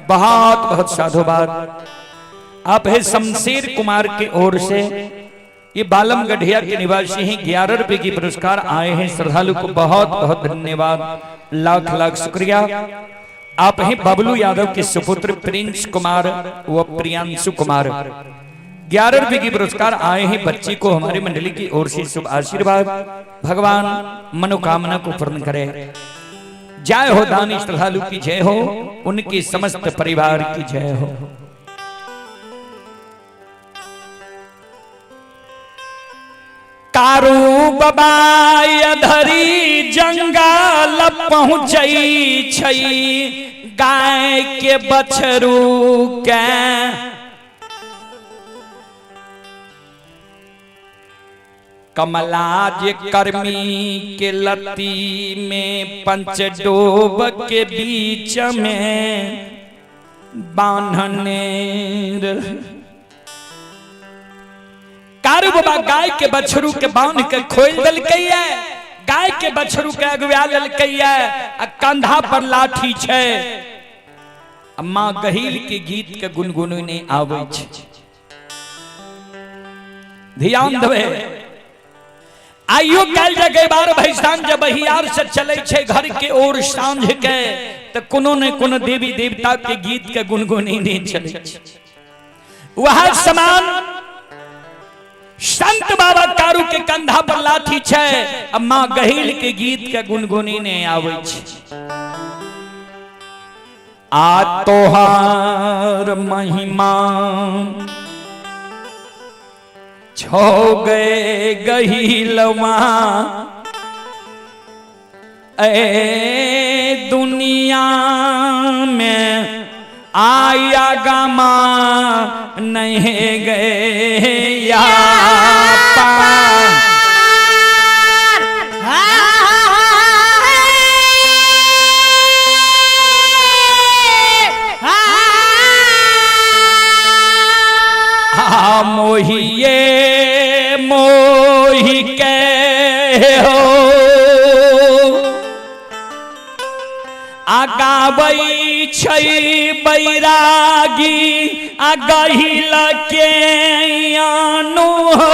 बहुत बहुत साधुवाद। आप है शमशेर कुमार की ओर से ये बालम गढ़िया के निवासी हैं, 11 रुपए की पुरस्कार आए हैं। श्रद्धालु को बहुत बहुत धन्यवाद, लाख लाख शुक्रिया। आप हैं बबलू यादव के सुपुत्र प्रिंस कुमार व प्रियांशु कुमार, 11 रुपए की पुरस्कार आए हैं। बच्चे को हमारे मंडली की ओर से शुभ आशीर्वाद, भगवान मनोकामना को पूर्ण करे। जय हो दानी श्रद्धालु की जय हो, उनके समस्त परिवार की जय हो। कारू बबाय धरी जंगल पहुँचई छई, गाय के बछरू के कमलाज कर्मी के लती में पंचडोब के बीच में बांधने। कारू बाबा गाय के बछरू के बांध के खोल दल है, गाय के बछरू के अगुआ लल है, कंधा पर लाठी छे। मां गहील के गीत के गुनगुनने आवे छे। ध्यान देवे, आइयो कल जगह बार भैसान जब बहियार से चले छे घर के ओर सांझ के, तो कोनो ने कोनो देवी देवता के गीत के गुनगुनने चले। वह समान संत बाबा कारू के कंधा पर लाठी छे, अम्मा गहील के गीत के गुनगुनने आवे छे। आ तोहार महिमा छो गए गहीलवा, ए दुनिया में आया गमा नहीं गए या मोहिए मोहि के हो आगावई छई बैरागी, आगहिल के आनु हो।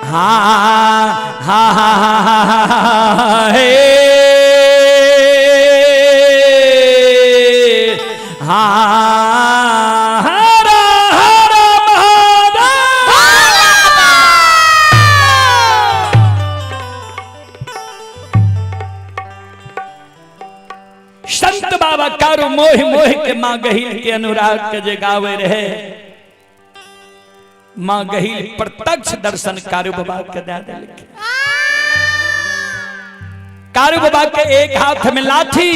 हाँ हाँ हाँ हे कारू मोह मोह के मां गहील के अनुराग के जगावे रहे। मां गहील प्रत्यक्ष दर्शन कारू बाबा के दे दिल। कारू बाबा के एक हाथ में लाठी,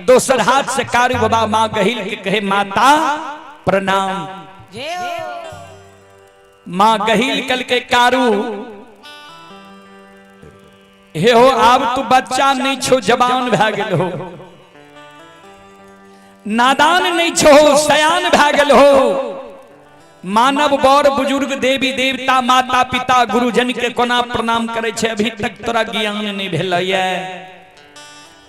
दूसर हाथ से कारू बाबा मां गहील के कहे माता प्रणाम। मां गहील कल के कारू हे हो, अब तू बच्चा नहीं छो, जवान भा गेल हो, नादान नहीं छो, सयान भा गेल हो। मानव बड़ बुजुर्ग देवी देवता माता पिता गुरुजन के कोना प्रणाम करे छे, अभी तक तोरा ज्ञान नहीं भेलैया।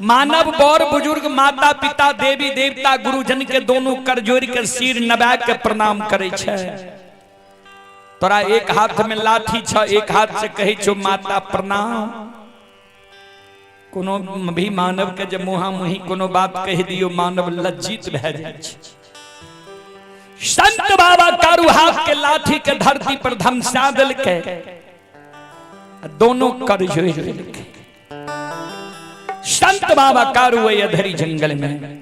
मानव बड़ बुजुर्ग माता पिता देवी देवता गुरुजन के दोनों कर जोड़ के सिर नबा के प्रणाम करे छे। तोरा एक हाथ में लाठी छ, एक हाथ से कहे छो माता प्रणाम। कोनो भी मानव के जब मुहा मुही कोनो बात कह दियो, मानव लज्जित भै जाय छै। संत बाबा कारू हाथ के लाठी के धरती पर धमसा दिल के, दोनों कर जोड़ के संत बाबा कारू वही अधरी जंगल में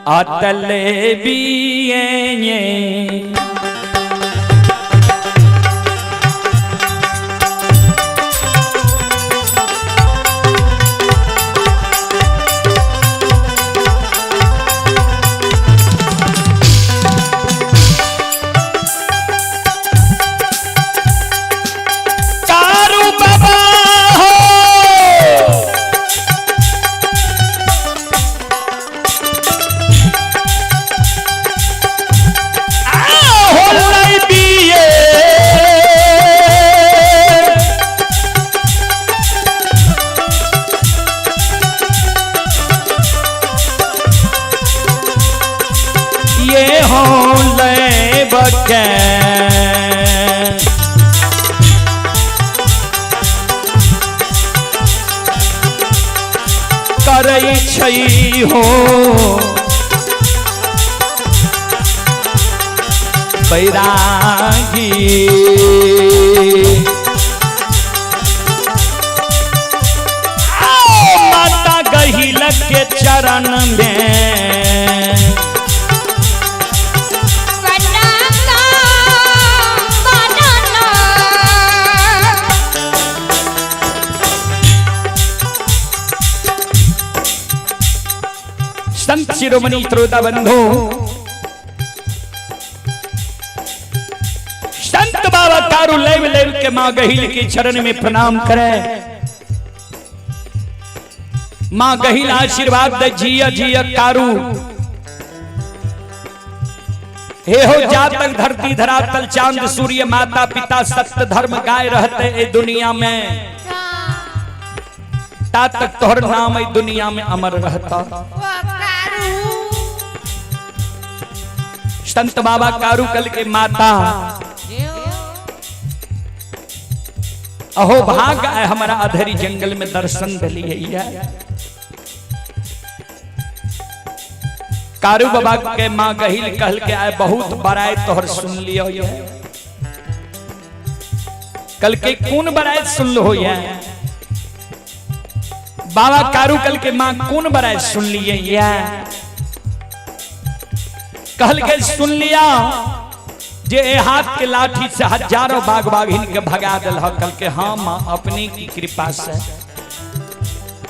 आतले बिये के करई छई हो बैरागी माता गहिल के चरण में संत शिरोमणि श्रोता बंधु संत बाबा कारू लेव लेव के मां गहिल के चरण में प्रणाम करे। मां गहिल आशीर्वाद दे जिया जिया कारू हे हो जा तक धरती धरातल चांद सूर्य माता पिता सत्य धर्म गाय रहते ए दुनिया में ता तक तोहर नाम ए दुनिया में अमर रहता। संत बाबा कारू कल के माता अहो भाग आए हमारा अधरी जंगल में दर्शन दिलिए। कारू बाबा के मां गहिल कहल के आए बहुत बड़ाई तोहर सुन लियो ये कल के कौन बड़ाई सुन लो ये बाबा कारू कल के मां कौन बड़ाई सुन लिए ये कहल के सुन लिया जे हाथ के लाठी से हजारों बाघ बाघिन के भगा दिल कल के हाँ मां अपनी की कृपा से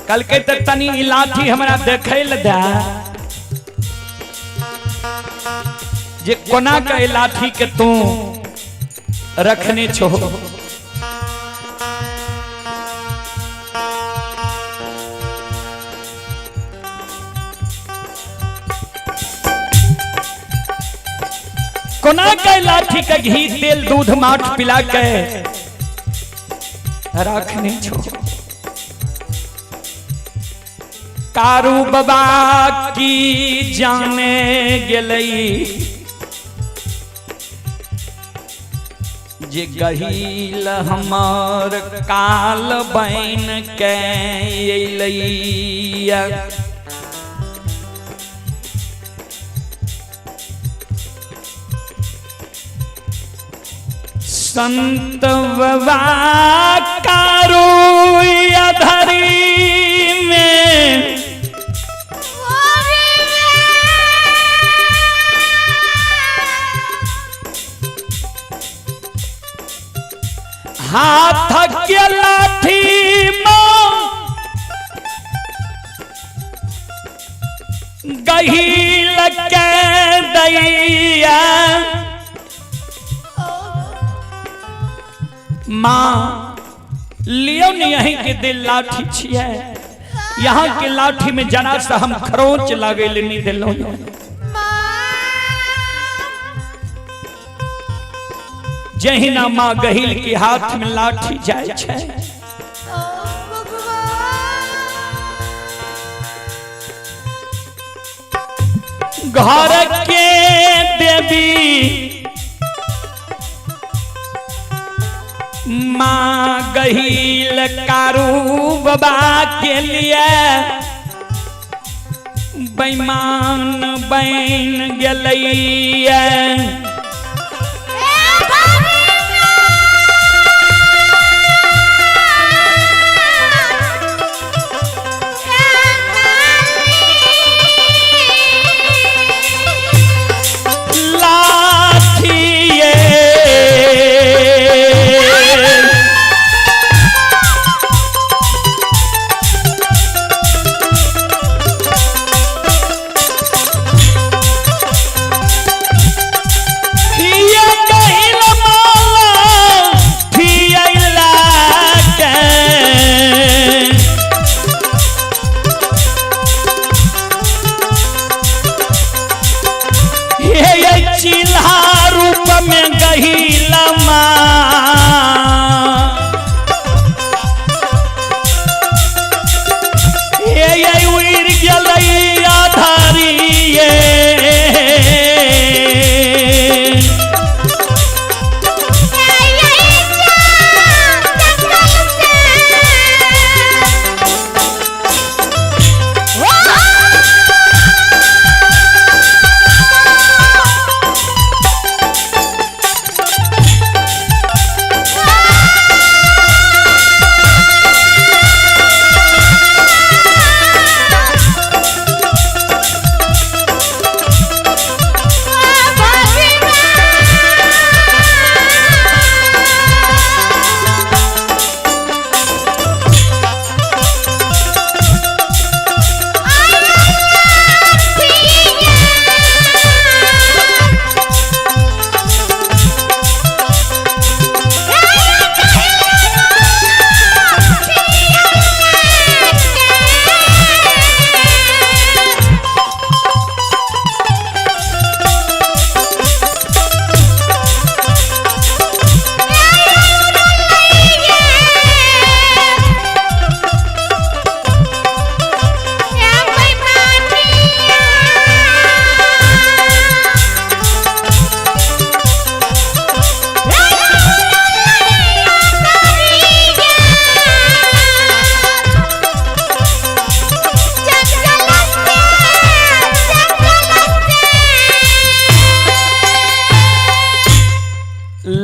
कल के तनी लाठी हमरा देखे ल दे जे कोना के लाठी के तू रखने छो। कोना के लाठी का घी तेल दूध माठ पिला के रखने छो। कारू बाबा की जाने गेलई जे गहिल हमार काल बन के अइलैया संत बाबा कारू अधरी में हाथ के लाठी गहिल के दैया मां लियो नहीं यहीं के दिल लाठी छिए यहाँ के लाठी में जरा सा हम खरोच लगे नहीं दिलो जहिना मां गहिल के हाथ में लाठी जाए छे घर के देवी मां गहिल कारू बाबा के लिए बेईमान बन गेलैया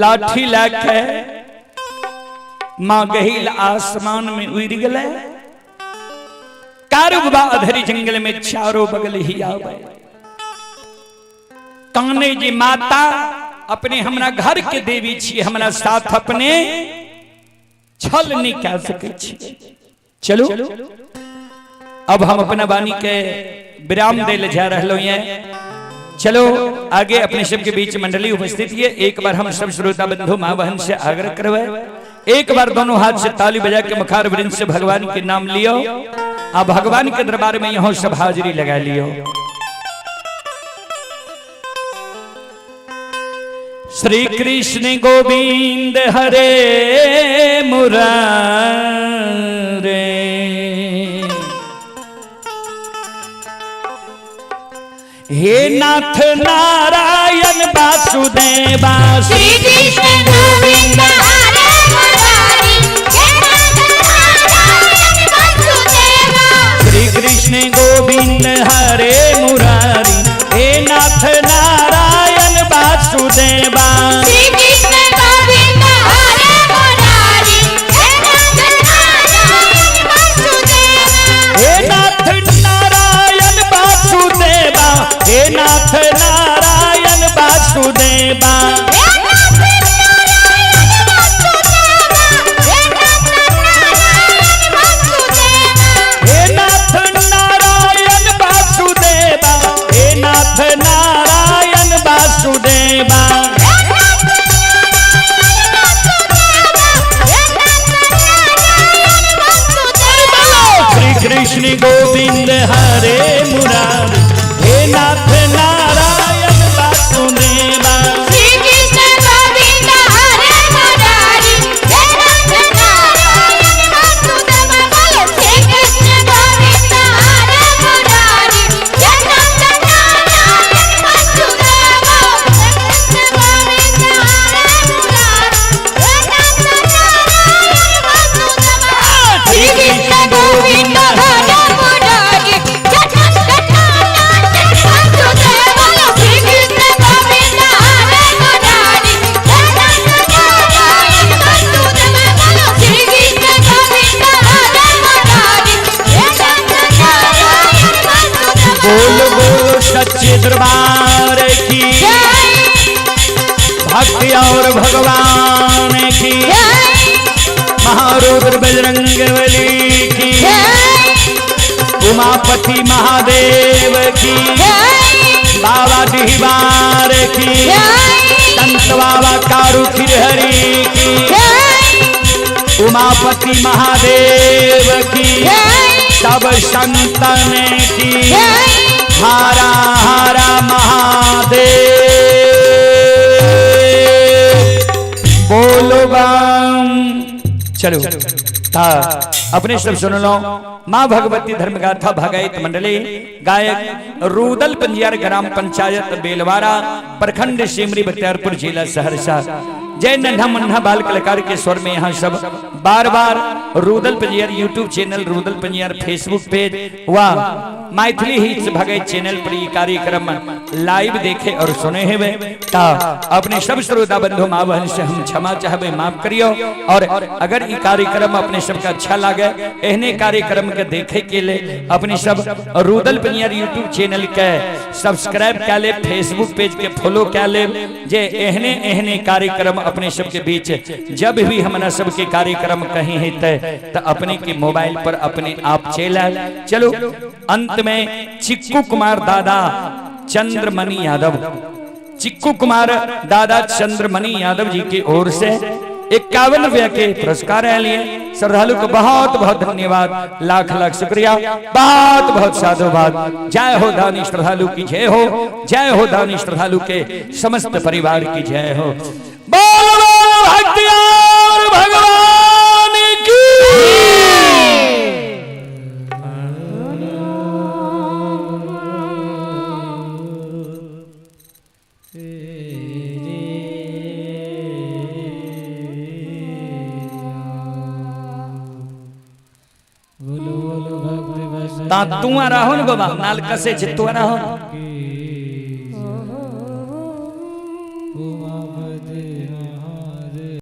लाठी लाके मां गहिल आसमान में उड़ गले। कारुबा अधरी जंगल में चारों बगल ही आवे। काने जी माता अपने हमरा घर के देवी छी, हमरा साथ अपने छल नहीं कह सके छी। चलो अब हम अपना वाणी के विराम दे ले जा रहे हैं। चलो आगे अपने सब के बीच मंडली उपस्थित है। एक बार हम सब श्रोता बंधु मां बहन से आग्रह करवे, एक बार दोनों हाथ से ताली बजा के मुखार वृंद से भगवान के नाम लियो। आप भगवान के दरबार में यहां सब हाजिरी लगा लियो। श्री कृष्ण गोविंद हरे मुरारे, हे नाथ नारायण वासुदेवा। श्री कृष्ण गोविंद हरे मुरारी, हे नाथ नारायण वासुदेवा। श्री कृष्ण गोविंद हरे मुरारी, हे नाथ नारायण वासुदेवा। श्री कृष्ण गोविंद हरे मुरारी, हे नाथ नारायण वासुदेवा। हे नाथ नारायण वासुदेवा, हे नाथ नारायण वासुदेवा। हे नाथ नारायण वासुदेवा, हे नाथ नारायण वासुदेवा। श्री कृष्ण गोविंद हरे मुरारी, हे नाथ नारायण वासुदेवा। श्री कृष्ण गोविंद हरे मुरारी, हे नाथ नारायण वासुदेवा। श्री कृष्ण गोविंद हरे मुरारी, हे नाथ नारायण वासुदेवा। श्री कृष्ण गोविंद हरे मुरारी, हे नाथ नारायण वासुदेवा। श्री कृष्ण गोविंद हरे मुरारी, हे नाथ नारायण वासुदेवा। श्री कृष्ण गोविंद हरे मुरारी, हे नाथ नारायण वासुदेवा। बोल बोल सच्चे दरबार की भक्ति और भगवान की, महारुद्र बजरंग बली की, उमापति महादेव की, बाबा डिहबार की, संत बाबा कारू हरि की, उमापति महादेव की, सब संतन की, हारा हारा महादेव बोलो बम। चलो ता अपने सब सुन लो। माँ भगवती धर्मगाथा भागायत मंडली गायक रूदल पंजियार ग्राम पंचायत बेलवारा प्रखंड सिमरी बख्तियारपुर जिला सहरसा। जय नन्हा मन्हा बाल कलाकार के स्वर में यहाँ सब बार बार Rudal Panjiyar YouTube channel, Rudal Panjiyar Facebook page व मैथिली हिट्स भगत चैनल पर ये कार्यक्रम लाइव देखे और सुने हुए। अपने सब श्रोता बंधु माँ बहन से हम क्षमा चाहबे, माफ करियो। और अगर ये कार्यक्रम अपने सबका अच्छा लगे, एहने कार्यक्रम के देखे के लिए अपने सब रूदल पंजियार यूट्यूब चैनल के सब्सक्राइब कर ले, फेसबुक पेज के फॉलो कर ले। जे एहने एहने कार्यक्रम अपने सबके बीच जब भी हमारा सबके कार्यक्रम कहीं है तो अपने के मोबाइल पर अपने आप चलो। अंत में चिक्कू कुमार दादा चंद्रमणि यादव, चिक्कू कुमार दादा चंद्रमणि यादव जी की ओर से 51 रुपया के पुरस्कार लिए श्रद्धालु को बहुत बहुत धन्यवाद, लाख लाख शुक्रिया, बहुत बहुत साधुवाद। जय हो दानी श्रद्धालु की जय हो, जय हो दानी श्रद्धालु के समस्त परिवार की जय हो। बोल बोल भक्ति और भगवान की। ता तू आ रहो न बाबा नाल कसे चित्तू आ रहो।